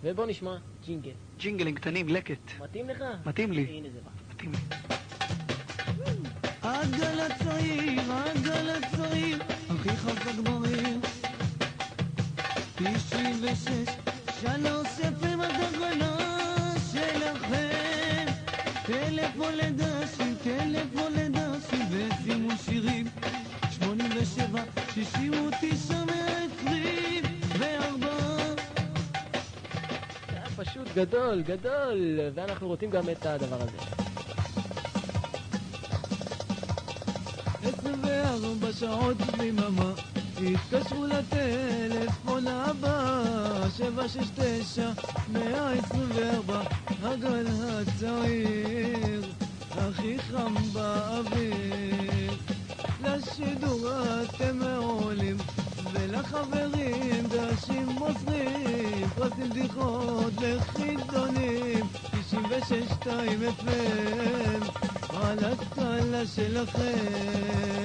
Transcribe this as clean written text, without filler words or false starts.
ובוא נשמע ג'ינגל. ג'ינגלים קטנים, לקט. מתאים לך? מתאים לי. הנה זה בא. מתאים לי. עגל הצעיר, הכי חזק בריר 96, 3 FM התחנה שלכם טלפון לדסים ושימו שירים 87, 69, 124 זה היה פשוט גדול, ואנחנו רוצים גם את הדבר הזה. 24 שעות ביממה התקשרו לטלפון הבא 769 124 הגל הצעיר הכי חם באוויר לשידור אתם מעולים ולחברים דשים מוסרים פרטים בדיחות לחידונים 96.2 FM על הסקאלה שלכם